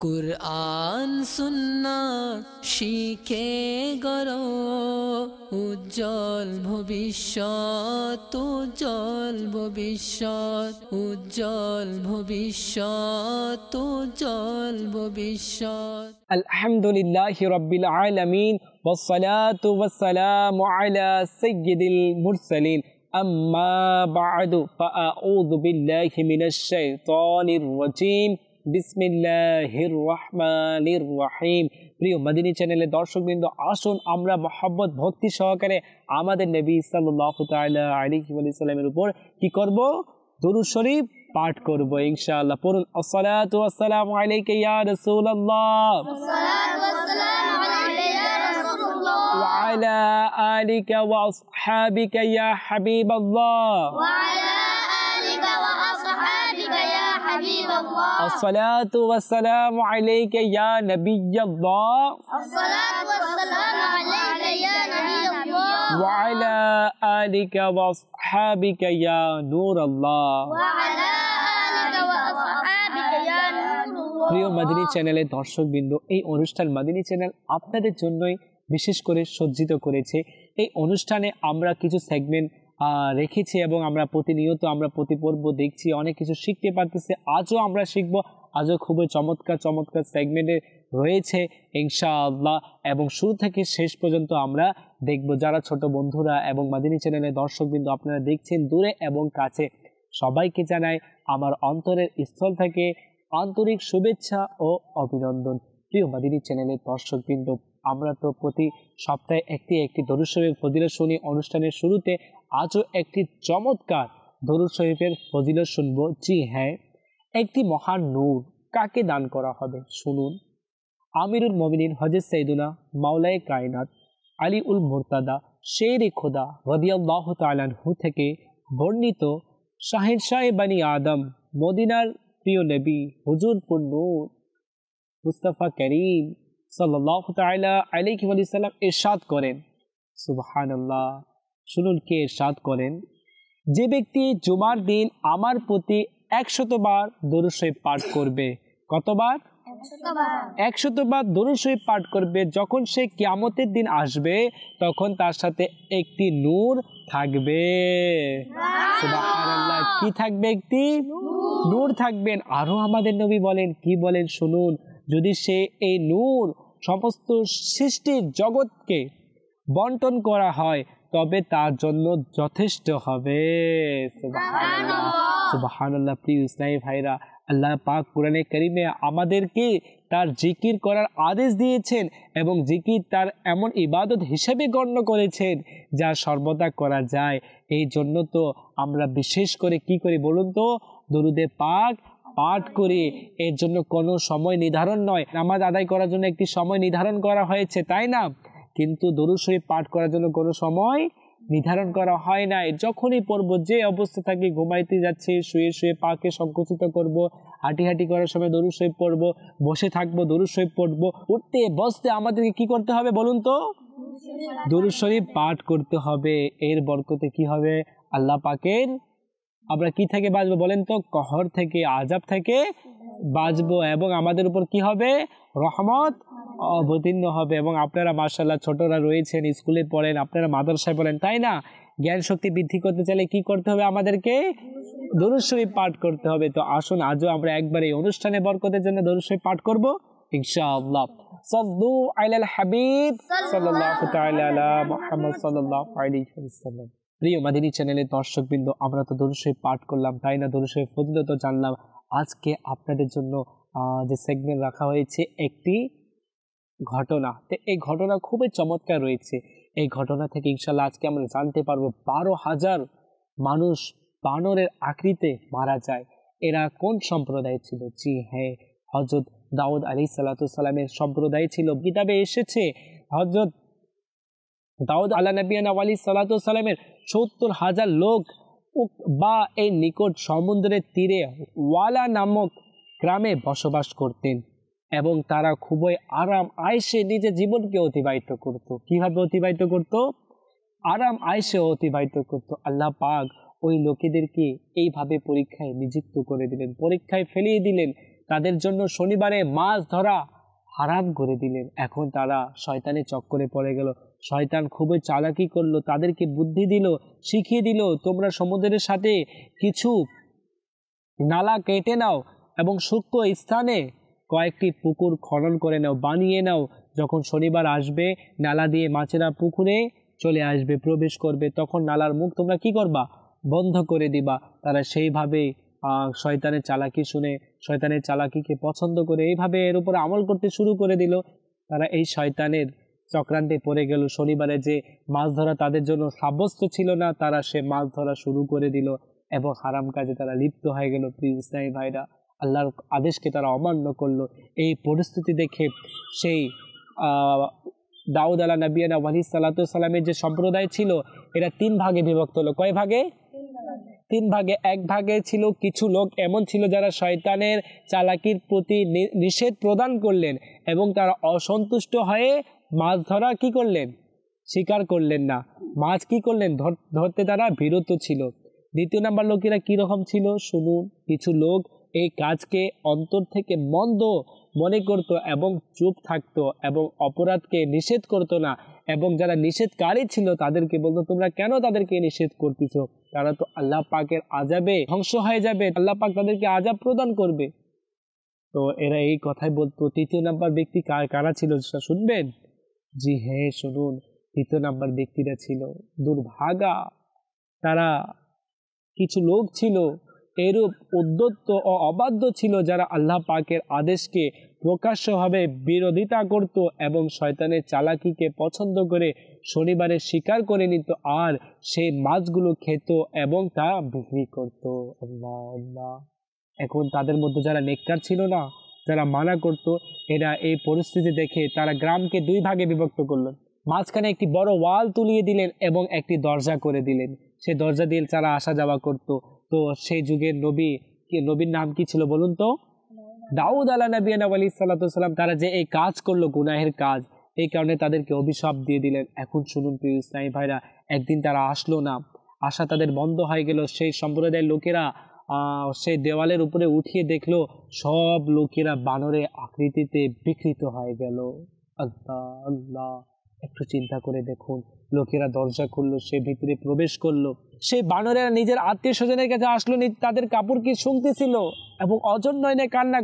কুরআন সুন্নাহ শিখে গড়ো উজ্জ্বল ভবিষ্যৎ, উজ্জ্বল ভবিষ্যৎ, উজ্জ্বল ভবিষ্যৎ, উজ্জ্বল ভবিষ্যৎ। আলহামদুলিল্লাহি রাব্বিল আলামিন ওয়াসসালাতু ওয়াসসালামু আলা সাইয়্যিদিল মুরসালিন আম্মা বা'দু ফাআউযু বিল্লাহি মিনাশ শাইতানির রাজীম। বিসমিল্লাহির রহমানির রহিম। প্রিয় মদিনী চ্যানেলের দর্শকবৃন্দ, আসুন আমরা মহব্বত ভক্তি সহকারে আমাদের নবী সাল্লাল্লাহু তাআলা আলাইহি ওয়াসাল্লামের উপর কি করব? দুরূদ শরীফ পাঠ করব ইনশাআল্লাহ। পড়ুন, আসসালাতু ওয়াসসালামু আলাইকা ইয়া রাসূলুল্লাহ, আসসালাতু ওয়াসসালামু আলাইকা ইয়া রাসূলুল্লাহ, ওয়া আলা আলিকা ওয়া আসহাবিকা ইয়া হাবিবাল্লাহ, ওয়া আলা আলিকা ওয়া আসহাবিকা ইয়া হাবিবাল্লাহ। আসসালাতু ওয়াসসালামু আলাইকা ইয়া নবিয়্যাল্লাহ, আসসালাতু ওয়াসসালামু আলাইকা ইয়া নবিয়্যাল্লাহ, ওয়া আলা আলিকা ওয়া আসহাবিকা ইয়া নূরাল্লাহ। ওয়া আলা আলিকা ওয়া আসহাবিকা ইয়া নূরুল্লাহ। প্রিয় মদিনী চ্যানেলের দর্শকবৃন্দ, এই অনুষ্ঠান মদিনী চ্যানেল আপনাদের জন্যই বিশেষ করে সজ্জিত করেছে। এই অনুষ্ঠানে আমরা কিছু সেগমেন্ট রেখেছি এবং আমরা প্রতিনিয়ত আমরা প্রতি পর্ব দেখছি, অনেক কিছু শিখতে পারতেছি। আজও আমরা শিখব, আজও খুবই চমৎকার চমৎকার সেগমেন্টে রয়েছে ইনশাআল্লাহ, এবং শুরু থেকে শেষ পর্যন্ত আমরা দেখব। যারা ছোট বন্ধুরা এবং মদিনী চ্যানেলের দর্শকবৃন্দ আপনারা দেখছেন দূরে এবং কাছে, সবাইকে জানাই আমার অন্তরের স্থল থেকে আন্তরিক শুভেচ্ছা ও অভিনন্দন। প্রিয় মদিনী চ্যানেলের দর্শকবৃন্দ, আমরা তো প্রতি সপ্তাহে একটি দরুদ শরীফ ফজিলত শুনি অনুষ্ঠানের শুরুতে। আজও একটি চমৎকার দরুদ শরীফের ফজিলত শুনবো। জি হ্যাঁ, একটি মহান নূর কাকে দান করা হবে শুনুন। আমিরুল মুমিনিন হযরত সাইয়েদুনা মাওলায়ে কায়নাত আলী উল মুরতাদা শেরে খোদা রাদিয়াল্লাহু তাআলা আনহু থেকে বর্ণিত, শাহেনশাহ বনি আদম মদিনার প্রিয় নবী হুজুর নূর মুস্তাফা করিম সাল্লাল্লাহু তাআলা আলাইহি ওয়াসাল্লাম ইরশাদ করেন, সুবহানাল্লাহ, শুনুন কে ইরশাদ করেন, যে ব্যক্তি জুমার দিন আমার প্রতি 100 বার দরুদ শরীফ পাঠ করবে, কতবার? 100 বার দরুদ শরীফ পাঠ করবে, যখন সে কিয়ামতের দিন আসবে তখন তার সাথে একটি নূর থাকবে। সুবহানাল্লাহ, কি থাকবে? একটি নূর থাকবেন। আরো আমাদের নবী বলেন, কি বলেন শুনুন, যদি সে এই নূর সমস্ত সৃষ্টির জগৎকে বন্টন করা হয় তবে তার জন্য যথেষ্ট হবে। সুবহানাল্লাহ, সুবহানাল্লাহ। প্রিয় ইসলামী ভাইরা, আল্লাহ পাক কোরআনে কারিমে আমাদেরকে তার জিকির করার আদেশ দিয়েছেন এবং জিকির তার এমন ইবাদত হিসেবে গণ্য করেছেন যা সর্বদা করা যায়। এই জন্য তো আমরা বিশেষ করে কি করি বলুন তো? দরুদে পাক পাঠ করি। এর জন্য কোনো সময় নির্ধারণ নয়। নামাজ আদায় করার জন্য একটি সময় নির্ধারণ করা হয়েছে, তাই না? কিন্তু দরুদ শরীফ পাঠ করার জন্য কোনো সময় নির্ধারণ করা হয় না। যখনই পড়বো, যে অবস্থা থাকি, ঘুমাইতে যাচ্ছি, শুয়ে শুয়ে পাকে সংকুচিত করব, হাঁটি হাঁটি করার সময় দরুদ শরীফ পড়বো, বসে থাকবো দরুদ শরীফ পড়বো, উঠতে বসতে আমাদেরকে কি করতে হবে বলুন তো? দরুদ শরীফ পাঠ করতে হবে। এর বরকতে কি হবে? আল্লাহ পাকের আমরা কি থেকে বাঁচবো বলেন তো? কহর থেকে, আযাব থেকে বাঁচবো, এবং আমাদের উপর কি হবে? রহমত অবতীর্ণ হবে। এবং আপনারা মাশাআল্লাহ ছোটরা রয়েছেন, স্কুলে পড়েন, আপনারা মাদ্রাসায় পড়েন, তাই না? জ্ঞান শক্তি বৃদ্ধি করতে চাইলে কি করতে হবে? আমাদেরকে দরুদ শরীফ পাঠ করতে হবে। তো আসুন আজও আমরা একবার এই অনুষ্ঠানে বরকতের জন্য দরুদ শরীফ পাঠ করব ইনশাআল্লাহ। সাল্লু আলাল হাবিব সাল্লাল্লাহু তাআলা আলা মুহাম্মদ সাল্লাল্লাহু আলাইহি ওয়াসাল্লাম। প্রিয় মদিনী চ্যানেলের দর্শকবৃন্দ, আমরা তো দরুদ শরীফ পাঠ করলাম, তাই না? দরুদ শরীফ ফজিলত জানলাম। আজকে আপনাদের জন্য যে সেগমেন্ট রাখা হয়েছে একটি ঘটনা, তো এই ঘটনা খুবই চমৎকার রয়েছে। এই ঘটনা থেকে ইনশাল্লাহ আজকে আমরা জানতে পারবো 12,000 মানুষ বানরের আকৃতিতে মারা যায়। এরা কোন সম্প্রদায় ছিল? জি হ্যাঁ, হযরত দাউদ আলাইহিস সালাতু সালামের সম্প্রদায় ছিল। কিতাবে এসেছে হযরত দাউদ আলা নবিয়ানা আলাইহিস সালাতু সালামের 70,000 লোক বা এই নিকট সমুদ্রের তীরে ওয়ালা নামক গ্রামে বসবাস করতেন এবং তারা খুবই আরাম আয়েশে নিজের জীবনকে অতিবাহিত করত। কিভাবে অতিবাহিত করত? আরাম আয়েশে অতিবাহিত করত। আল্লাহ পাক ওই লোকেদেরকে এইভাবে পরীক্ষায় নিযুক্ত করে দিলেন, পরীক্ষায় ফেলিয়ে দিলেন। তাদের জন্য শনিবারে মাছ ধরা হারাম করে দিলেন। এখন তারা শয়তানের চক্করে পড়ে গেল। শয়তান খুবই চালাকি করলো, তাদেরকে বুদ্ধি দিল, শিখিয়ে দিল, তোমরা সমুদ্রের সাথে কিছু নালা কেটে নাও এবং সূক্ষ্ম স্থানে কয়েকটি পুকুর খনন করে নাও, বানিয়ে নাও। যখন শনিবার আসবে নালা দিয়ে মাছেরা পুকুরে চলে আসবে, প্রবেশ করবে, তখন নালার মুখ তোমরা কি করবা? বন্ধ করে দিবা। তারা সেইভাবে শয়তানের চালাকি শুনে, শয়তানের চালাকিকে পছন্দ করে এইভাবে এর উপরে আমল করতে শুরু করে দিল। তারা এই শয়তানের চক্রান্তে পড়ে গেল। শনিবারে যে মাছ ধরা তাদের জন্য সাব্যস্ত ছিল না, তারা সে মাছ ধরা শুরু করে দিল এবং হারাম কাজে তারা লিপ্ত হয়ে গেল। প্রিয় ইসলামী ভাইরা, আল্লাহর আদেশকে তারা অমান্য করলো। এই পরিস্থিতি দেখে সেই দাউদ আলা নবিয়ানা আলাইহিস সালামের যে সম্প্রদায় ছিল, এরা 3 ভাগে বিভক্ত হলো। কয় ভাগে? 3 ভাগে। এক ভাগে ছিল কিছু লোক এমন ছিল যারা শয়তানের চালাকির প্রতি নিষেধ প্রদান করলেন এবং তারা অসন্তুষ্ট হয়ে মাছ ধরা কি করলেন? স্বীকার করলেন না। মাছ কি করলেন? ধরতে তারা বিরত ছিল। দ্বিতীয় নাম্বার লোকেরা কীরকম ছিল শুনুন। কিছু লোক এই কাজকে অন্তর থেকে মন্দ মনে করত এবং চুপ থাকতো এবং অপরাধকে নিষেধ করতো না, এবং যারা নিষেধকারী ছিল তাদেরকে বলতো তোমরা কেন তাদেরকে নিষেধ করতেছো, তারা তো আল্লাহ পাকের আযাবে ধ্বংস হয়ে যাবে, আল্লাহ পাক তাদেরকে আযাব প্রদান করবে। তো এরা এই কথাই বলতো। তৃতীয় নাম্বার ব্যক্তি কারা ছিল শুনবেন? জি হ্যাঁ শুনুন, তৃতীয় নাম্বার ব্যক্তিরা ছিল দুর্ভাগা। তারা কিছু লোক ছিল এরূপ উদ্যত ও অবাধ্য ছিল যারা আল্লাহ পাকের আদেশকে প্রকাশ্যভাবে বিরোধিতা করত এবং শয়তানের চালাকিকে পছন্দ করে শনিবারে শিকার করে নিত আর সেই মাছগুলো খেত এবং তা বিক্রি করত। আল্লাহ আল্লাহ। এখন তাদের মধ্যে যারা নেককার ছিল না, যারা মানা করত, এরা এই পরিস্থিতি দেখে তারা গ্রামকে 2 ভাগে বিভক্ত করলেন। মাঝখানে একটি বড় ওয়াল তুলিয়ে দিলেন এবং একটি দরজা করে দিলেন। সেই দরজা দিয়ে তারা আসা যাওয়া করত। তো সেই যুগের নবীর নাম কি ছিল বলুন তো? দাউদ আলা নবিয়ানা আলাইহিস সালাম। তারা যে এই কাজ করলো, গুনাহের কাজ, এই কারণে তাদেরকে অভিশাপ দিয়ে দিলেন। এখন শুনুন প্রিয় ইসলামী ভাইরা, একদিন তারা আসলো না, আসা তাদের বন্ধ হয়ে গেল। সেই সম্প্রদায়ের লোকেরা সেই দেওয়ালের উপরে উঠিয়ে দেখলো সব লোকেরা বানরের আকৃতিতে বিকৃত হয়ে গেল। আল্লাহ আল্লাহ। একটু চিন্তা করে দেখুন, লোকেরা দরজা খুললো, সে ভিতরে প্রবেশ করলো। সেই বানরেরা নিজের আত্মীয় স্বজনের কাছে আসলো, তাদের কাপড় কি শুনতেছিল এবং অজন নয়নে কান্না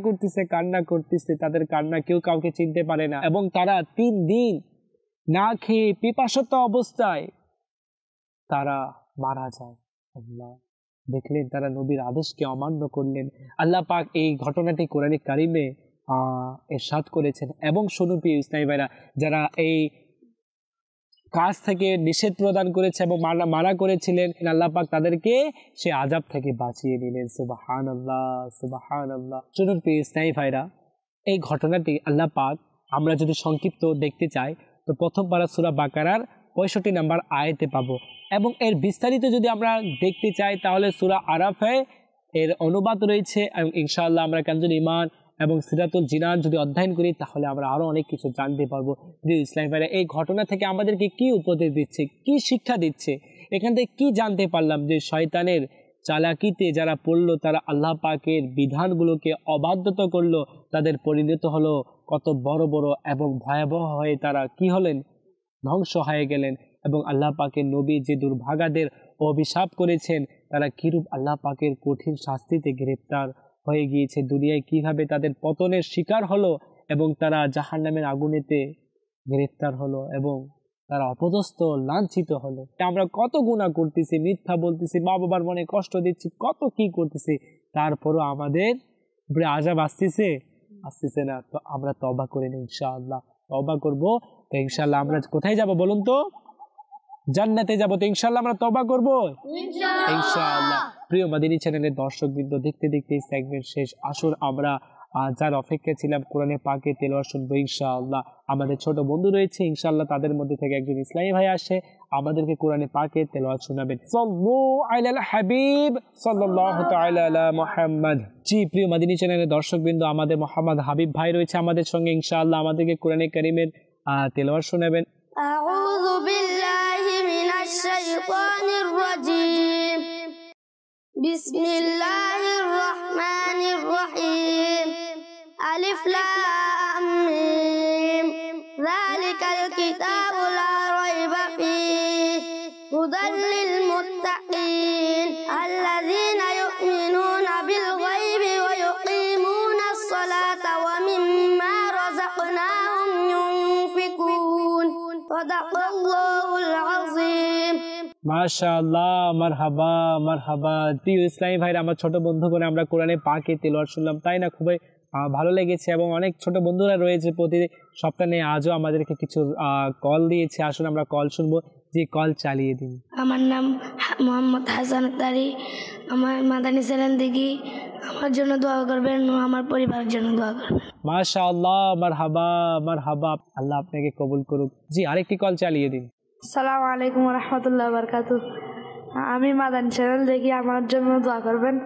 করতেছে। তাদের কান্না কেউ কাউকে চিনতে পারে না এবং তারা 3 দিন না খেয়ে পিপাসিত অবস্থায় তারা মারা যায়। আল্লাহ দেখলেন, তারা নবীর আদেশকে অমান্য করলেন। আল্লাহ পাক এই ঘটনাটি কোরআনে কারিমে ইরশাদ করেছেন। এবং শুনুন প্রিয় ইসলামী ভাইরা, যারা এই কাজ থেকে নিষেধ প্রদান করেছে এবং মানা করেছিলেন, আল্লাহ পাক তাদেরকে সে আযাব থেকে বাঁচিয়ে নিলেন। সুবহানাল্লাহ সুবহানাল্লাহ। শুনুন প্রিয় ইসলামী ভাইরা, এই ঘটনাটি আল্লাহ পাক আমরা যদি সংক্ষিপ্ত দেখতে চাই তো প্রথম পারা সূরা বাকারার 65 নম্বর আয়াতে পাবো, এবং এর বিস্তারিত যদি আমরা দেখতে চাই তাহলে সূরা আরাফে এর অনুবাদ রয়েছে। এবং ইনশাআল্লাহ আমরা কানজুল ঈমান এবং সিরাতুল জিনান যদি অধ্যয়ন করি তাহলে আমরা আরো অনেক কিছু জানতে পারবো। প্রিয় ইসলামী ভাইরা, এই ঘটনা থেকে আমাদেরকে কি উপদেশ দিচ্ছে, কি শিক্ষা দিচ্ছে, এখান থেকে কি জানতে পারলাম? যে শয়তানের চালাকিতে যারা পড়লো, তারা আল্লাহ পাকের বিধানগুলোকে অবাধ্যত করলো, তাদের পরিণত হলো কত বড় বড় এবং ভয়াবহ হয়ে তারা কি হলেন? ধ্বংস হয়ে গেলেন। এবং আল্লাহ পাকের নবী যে দুর্ভাগাদের অভিশাপ করেছেন, তারা কিরূপ আল্লাহ পাকের কঠিন শাস্তিতে গ্রেপ্তার হয়ে গিয়েছে, দুনিয়ায় কিভাবে তাদের পতনের শিকার হলো এবং তারা জাহান্নামের আগুনেতে গ্রেপ্তার হলো এবং তারা অপদস্থ লাঞ্ছিত হলো। আমরা কত গুনাহ করতেছি, মিথ্যা বলতেছি, মা বাবার মনে কষ্ট দিচ্ছি, কত কি করতেছি, তারপরও আমাদের উপরে আযাব আসতেছে না। তো আমরা তওবা করে নিই ইনশাআল্লাহ, তওবা করবো। তো ইনশাআল্লাহ আমরা কোথায় যাব বলুন তো? জান্নাতে যাব। তো ইনশাআল্লাহ আমরা তওবা করব ইনশাআল্লাহ। প্রিয় মাদিনী চ্যানেলের দর্শকবৃন্দ, দেখতে দেখতে এই সেগমেন্ট শেষ। আসুন আমরা যার অপেক্ষায় ছিলাম কোরআনে পাকে তেলাওয়াত শুনবো ইনশাআল্লাহ। আমাদের ছোট বন্ধু রয়েছে ইনশাআল্লাহ, তাদের মধ্যে থেকে একজন ইসলামী ভাই আসে আমাদেরকে কোরআনে পাকে তেলাওয়াত শোনাবেন। সাল্লু আলাল হাবিব সাল্লাল্লাহু তাআলা আলা মুহাম্মদ। জি প্রিয় মাদিনী চ্যানেলের দর্শকবৃন্দ, আমাদের মোহাম্মদ হাবিব ভাই রয়েছে আমাদের সঙ্গে ইনশাআল্লাহ, আমাদেরকে কোরআনে কারীমের তেলাওয়াত শোনাবেন। أعوذ بالله من الشيطان الرجيم بسم الله الرحمن الرحيم ألف لام ميم ذلك الكتاب لا ريب فيه هدى للمتقين الذين يؤمنون بالغيب ويقيمون الصلاة ومما رزقناهم ينفقون صدق الله العظيم মাশাআল্লাহ, মারহাবা মারহাবা। প্রিয় ইসলামী ভাইরা, আমার ছোট বন্ধু করে আমরা কোরআনে পাকে তেলাওয়াত শুনলাম, তাই না? খুবই ভালো লেগেছে এবং অনেক ছোট বন্ধুরা রয়েছে প্রতি সপ্তাহে নিয়ে আজও আমাদেরকে কিছু কল দিয়েছে। আসুন আমরা কল শুনবো, যে কল চালিয়ে দিন। আমার নাম মোহাম্মদ হাসান তারি, আমার মাদানী চ্যানেল দেখি, আমার জন্য দোয়া করবেন ও আমার পরিবারের জন্য দোয়া করবেন। মাশাআল্লাহ, মারহাবা মারহাবা, আল্লাহ আপনাকে কবুল করুক। জি, আরেকটি কল চালিয়ে দিন। আসসালামু আলাইকুম ওয়া রাহমাতুল্লাহি ওয়া বারাকাতুহু। আমি মাদানী চ্যানেল দেখি, আমার জন্য দোয়া করবেন।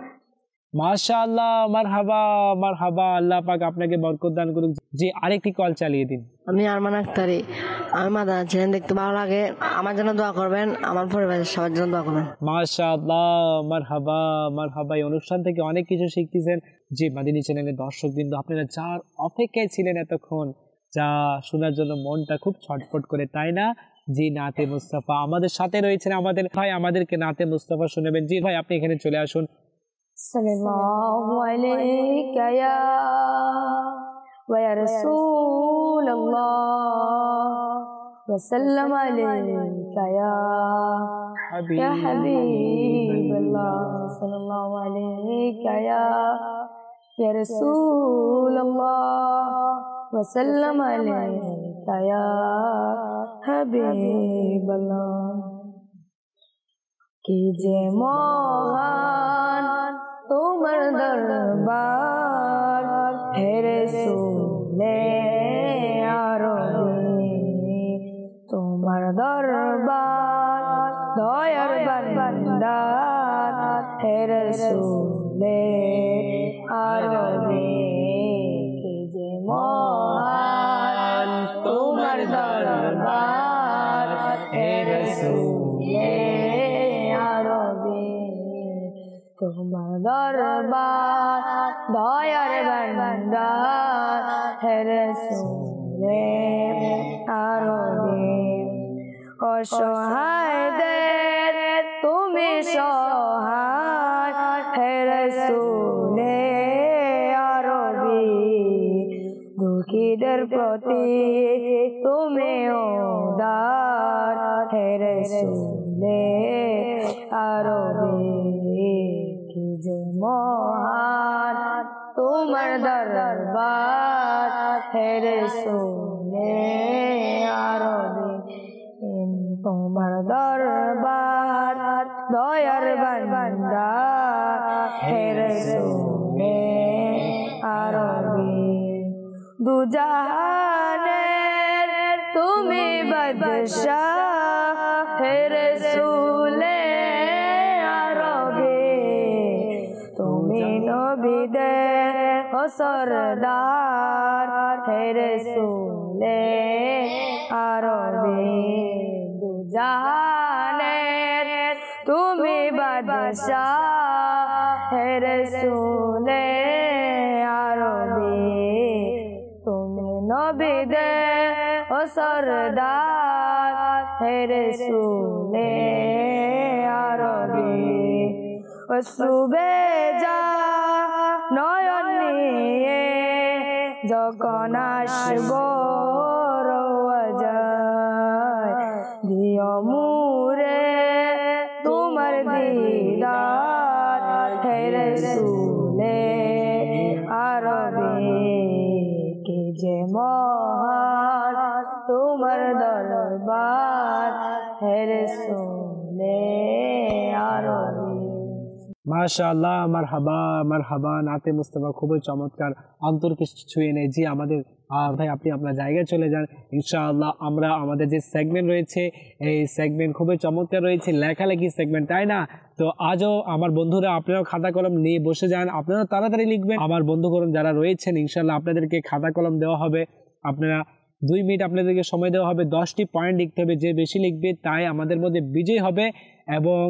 মাশাআল্লাহ, মারহাবা মারহাবা, আল্লাহ পাক আপনাকে বরকত দান করুক। জি, আরেকটি কল চালিয়ে দিন। আমি আরমান আক্তারি, আমি মাদানী চ্যানেল দেখতে ভালো লাগে, আমার জন্য দোয়া করবেন, আমার পরিবারের সবার জন্য দোয়া করবেন। মাশাআল্লাহ, মারহাবা মারহাবা। এই অনুষ্ঠান থেকে অনেক কিছু শিখতেছেন। যে মাদানী চ্যানেলের দর্শকবৃন্দ, আপনারা যার অপেক্ষায় ছিলেন এতক্ষণ, যা শোনার জন্য মনটা খুব ছটফট করে, তাই না? জি, নাতে মুস্তাফা আমাদের সাথে রয়েছেন। আমাদের ভাই আমাদেরকে নাতে মুস্তাফা শোনাবেন। জি ভাই, আপনি এখানে চলে আসুন। সাল্লাল্লাহু আলাইকা ইয়া ওয়া ইয়া রাসূলুল্লাহ ওয়া সাল্লাম আলাইকা ইয়া হাবিবাল্লাহ সাল্লাল্লাহু আলাইকা ইয়া রাসূলুল্লাহ ওয়া সাল্লাম আলাইকা ইয়া হাবিবাল্লাহ। কি যে মহান তোমার দরবার হে রাসূলে আরবি, তোমার দরবার দয়ার বান্দার হে রাসূলে আরবি। কি যে মহান তোমার দরবার হে রাসূলে আরবি, তোমার দরবার দয়ার বান্দার হে রাসূলে আরবি। অসহায়দের তুমি সহায় হে রাসূলে আরবি, দুঃখীদের প্রতি তুমি উদার হে রাসূলে আরবি। কি যে মহান তোমার দরবার হে রাসূলে আরবি, তোমার দরবার দয়ার বান্দা হে রাসূলে আরবি। দুজাহানের তুমি বাদশাহ হে রাসূলে আরবি, তুমি নবীদের ও সরদার হে রাসূলে আরবি। দুজাহানের তুমি বাদশাহ হে রাসূলে আরবি, তুমি নবীদের ও সরদার হে রাসূলে আরবি। অশ্রুবে যা নয়ন নিয়ে যখন আসব রওজায়, দিও মুরে তোমার দিদার হে রাসূলে আরবি। কি যে মহান তোমার দরবার হে রাসূলে আরবি। মাশাআল্লাহ, মারহাবা মারহাবা। নাতে মুস্তাফা খুবই চমৎকার, অন্তরকে ছুঁয়ে নেয়। জি, আমাদের ভাই আপনি আপনার জায়গায় চলে যান। ইনশাআল্লাহ আমরা আমাদের যে সেগমেন্ট রয়েছে, এই সেগমেন্ট খুবই চমৎকার রয়েছে, লেখালেখি সেগমেন্ট, তাই না? তো আজও আমার বন্ধুরা, আপনারাও খাতা কলম নিয়ে বসে যান, আপনারা তাড়াতাড়ি লিখবেন। আমার বন্ধুগণ যারা রয়েছেন, ইনশাআল্লাহ আপনাদেরকে খাতা কলম দেওয়া হবে। আপনারা 2 মিনিট আপনাদেরকে সময় দেওয়া হবে, 10টি পয়েন্ট লিখতে হবে। যে বেশি লিখবে তাই আমাদের মধ্যে বিজয় হবে এবং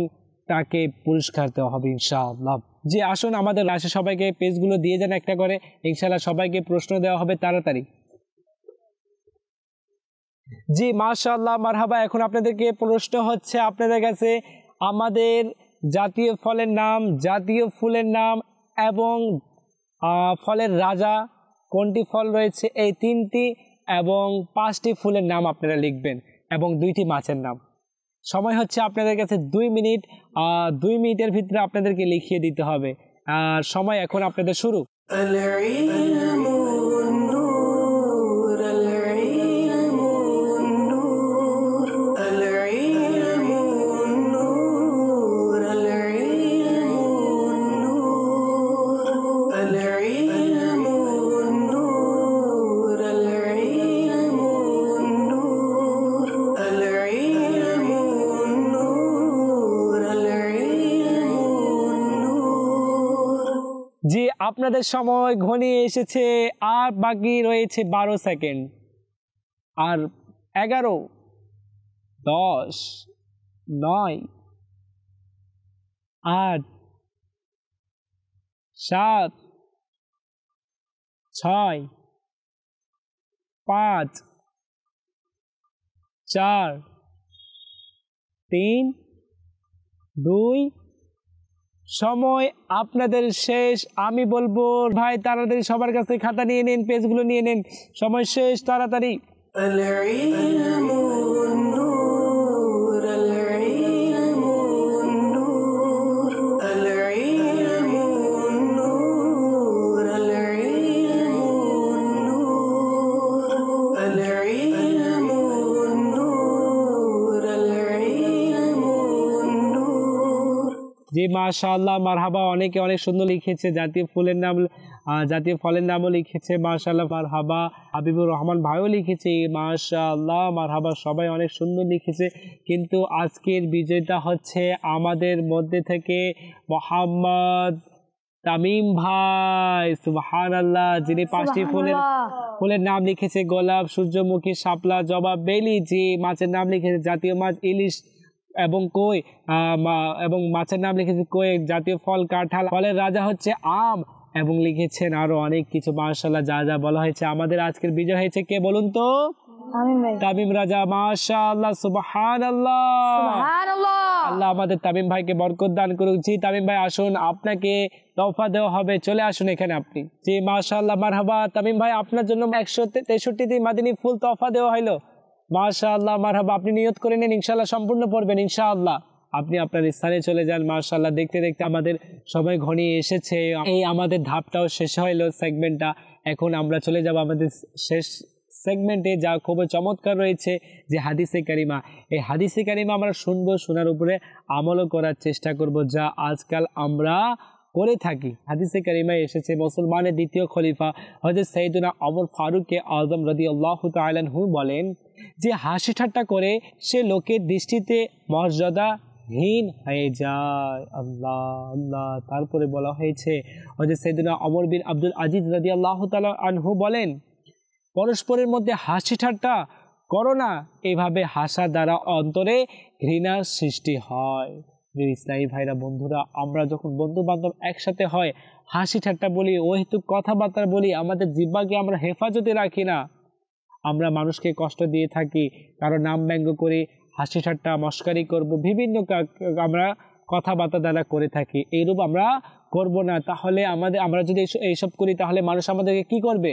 তাকে পুরস্কার দেওয়া হবে ইনশাআল্লাহ। জি আসুন আমাদের লাস্টে সবাইকে পেজগুলো দিয়ে যান একটা করে, ইনশাআল্লাহ সবাইকে প্রশ্ন দেওয়া হবে তাড়াতাড়ি। জি মাশাআল্লাহ মারহাবা। এখন আপনাদেরকে প্রশ্ন হচ্ছে আপনাদের কাছে, আমাদের জাতীয় ফলের নাম, জাতীয় ফুলের নাম এবং ফলের রাজা কোনটি ফল রয়েছে এই 3টি এবং 5টি ফুলের নাম আপনারা লিখবেন এবং 2টি মাছের নাম। সময় হচ্ছে আপনাদের কাছে 2 মিনিট। 2 মিনিটের ভিতরে আপনাদেরকে লিখিয়ে দিতে হবে। সময় এখন আপনাদের শুরু। জি আপনাদের সময় ঘনিয়ে এসেছে, আর বাকি রয়েছে 12 সেকেন্ড। আর 11, 10, 9, 8, 7, 6, 5, 4, 3, 2, সময় আপনাদের শেষ। আমি বলবো ভাই তাড়াতাড়ি সবার কাছে খাতা নিয়ে নিন, পেজগুলো নিয়ে নিন, সময় শেষ, তাড়াতাড়ি। জি মাশাআল্লাহ মারহাবা। অনেকে অনেক সুন্দর লিখেছে, জাতীয় ফুলের নাম, জাতীয় ফলের নামও লিখেছে মাশাআল্লাহ মারহাবা। হাবিবুর রহমান ভাইও লিখেছে মাশাআল্লাহ মারহাবা। সবাই অনেক সুন্দর লিখেছে, কিন্তু আজকের বিজয়টা হচ্ছে আমাদের মধ্যে থেকে মোহাম্মদ তামিম ভাই, সুবহানাল্লাহ, যিনি 5টি ফুলের নাম লিখেছে, গোলাপ, সূর্যমুখী, শাপলা, জবা, বেলি। জি মাছের নাম লিখেছে জাতীয় মাছ ইলিশ এবং কই, এবং মাছের নাম লিখেছে কই। জাতীয় ফল কাঁঠাল, ফলের রাজা হচ্ছে আম, এবং লিখেছেন আরো অনেক কিছু মাশাআল্লাহ। যা যা বলা হয়েছে, আমাদের আজকের বিজয় হয়েছে কে বলুন তো? তামিম রাজা। মাশাআল্লাহ, সুবহানাল্লাহ, আল্লাহ আমাদের তামিম ভাইকে বরকত দান করুক। জি তামিম ভাই আসুন, আপনাকে তোহফা দেওয়া হবে, চলে আসুন এখানে আপনি। জি মাশাআল্লাহ মারহাবা। তামিম ভাই আপনার জন্য 163টি মাদিনী ফুল তোহফা দেওয়া হলো। মাশাআল্লাহ মারহাবা। আপনি নিয়ত করে নিন, ইনশাআল্লাহ সম্পূর্ণ পড়বেন ইনশাআল্লাহ। আপনি আপনার স্থানে চলে যান। মাশাআল্লাহ, দেখতে দেখতে আমাদের সময় ঘনিয়ে এসেছে, এই আমাদের ধাপটাও শেষ হইলো, সেগমেন্টটা। এখন আমরা চলে যাব আমাদের শেষ সেগমেন্টে, যা খুবই চমৎকার রয়েছে, যে হাদিসে কারিমা। এই হাদিসে কারিমা আমরা শুনবো, শোনার উপরে আমলও করার চেষ্টা করব, যা আজকাল আমরা করে থাকি। হাদিসে কারিমায় এসেছে মুসলমানের দ্বিতীয় খলিফা হযরত সাইয়েদুনা ওমর ফারুক আযম রাদিয়াল্লাহু তাআলা আনহু বলেন যে হাসি ঠাট্টা করে সে লোকের দৃষ্টিতে মর্যাদাহীন হয়ে যায়। আল্লাহ আল্লাহ। তারপরে বলা হয়েছে হযরত সাইয়েদুনা ওমর বিন আব্দুল আজিজ রাদিয়াল্লাহু তাআলা আনহু বলেন, পরস্পরের মধ্যে হাসি ঠাট্টা করো না, এভাবে হাসা দ্বারা অন্তরে ঘৃণার সৃষ্টি হয়। ইসলামী ভাইরা, বন্ধুরা, আমরা যখন বন্ধু বান্ধব একসাথে হয়, হাসি ঠাট্টা বলি, অহেতুক কথাবার্তা বলি, আমাদের জিহ্বাকে আমরা হেফাজতে রাখি না, আমরা মানুষকে কষ্ট দিয়ে থাকি, কারো নাম ব্যঙ্গ করে হাসি ঠাট্টা মস্কারি করব, বিভিন্ন আমরা কথাবার্তা দ্বারা করে থাকি। এইরূপ আমরা করব না। তাহলে আমরা যদি এইসব করি, তাহলে মানুষ আমাদেরকে কি করবে?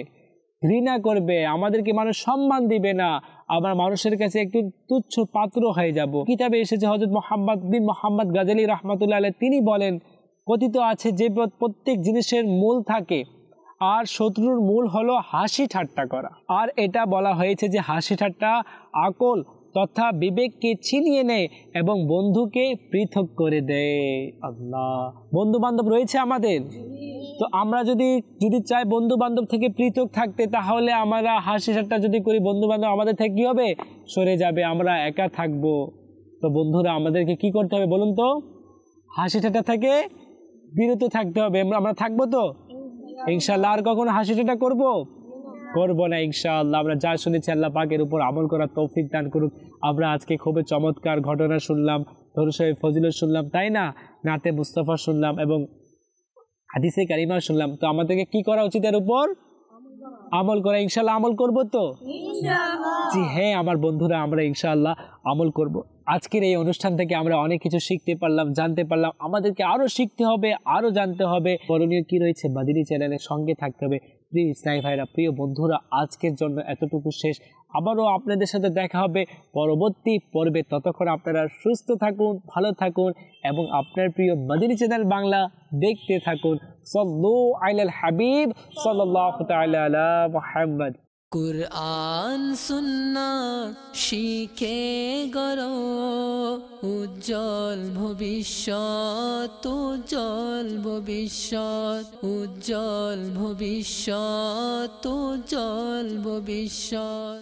ঘৃণা করবে, আমাদেরকে মানুষ সম্মান দিবে না, আমরা মানুষের কাছে একটু তুচ্ছ পাত্র হয়ে যাব। কিতাবে এসেছে হযরত মুহাম্মদ বিন মুহাম্মদ গাজালি রাহমাতুল্লাহ আলাইহি, তিনি বলেন, কথিত আছে যে প্রত্যেক জিনিসের মূল থাকে, আর শত্রুর মূল হলো হাসি ঠাট্টা করা। আর এটা বলা হয়েছে যে হাসি ঠাট্টা আকল তথা বিবেককে ছিনিয়ে নেয় এবং বন্ধুকে পৃথক করে দেয়। আল্লাহ, বন্ধু বান্ধব রয়েছে আমাদের, তো আমরা যদি চাই বন্ধু বান্ধব থেকে পৃথক থাকতে, তাহলে আমরা হাসি ঠাট্টা যদি করি, বন্ধু বান্ধব আমাদের থেকে কি হবে? সরে যাবে, আমরা একা থাকবো। তো বন্ধুরা, আমাদেরকে কি করতে হবে বলুন তো? হাসি ঠাট্টা থেকে বিরত থাকতে হবে। আমরা থাকবো তো ইনশাআল্লাহ? আর কখনো হাসি ঠাট্টা করবো না ইনশাআল্লাহ। আমরা যা শুনেছি আল্লাহ পাকের উপর আমল করার তৌফিক দান করুক। আমরা আজকে খুবই চমৎকার ঘটনা শুনলাম, দরুদ শরীফ ফজিলত শুনলাম, তাই না? নাতে মুস্তাফা শুনলাম এবং হাদিসে কারিমা শুনলাম, তো আমাদেরকে কি করা উচিত এর উপর? আমল করা। ইনশাআল্লাহ আমল করব তো? জি হ্যাঁ আমার বন্ধুরা, আমরা ইনশাআল্লাহ আমল করব। আজকের এই অনুষ্ঠান থেকে আমরা অনেক কিছু শিখতে পারলাম, জানতে পারলাম। আমাদেরকে আরও শিখতে হবে, আরও জানতে হবে। করণীয় কি রয়েছে? মাদিনী চ্যানেলের সঙ্গে থাকতে হবে। প্লিজ ইসলামী ভাইরা, প্রিয় বন্ধুরা, আজকের জন্য এতটুকু শেষ। আবারও আপনাদের সাথে দেখা হবে পরবর্তী পর্বে। ততক্ষণ আপনারা সুস্থ থাকুন, ভালো থাকুন এবং আপনার প্রিয় মাদিনী চ্যানেল বাংলা দেখতে থাকুন। সাল্লু আলাল হাবিব সাল্লাল্লাহু তাআলা আলা মুহাম্মদ। কুরআন সুন্নাত শিখে গড়ো উজ্জ্বল ভবিষ্যৎ, উজ্জ্বল ভবিষ্যৎ, উজ্জ্বল ভবিষ্যৎ, উজ্জ্বল ভবিষ্যৎ।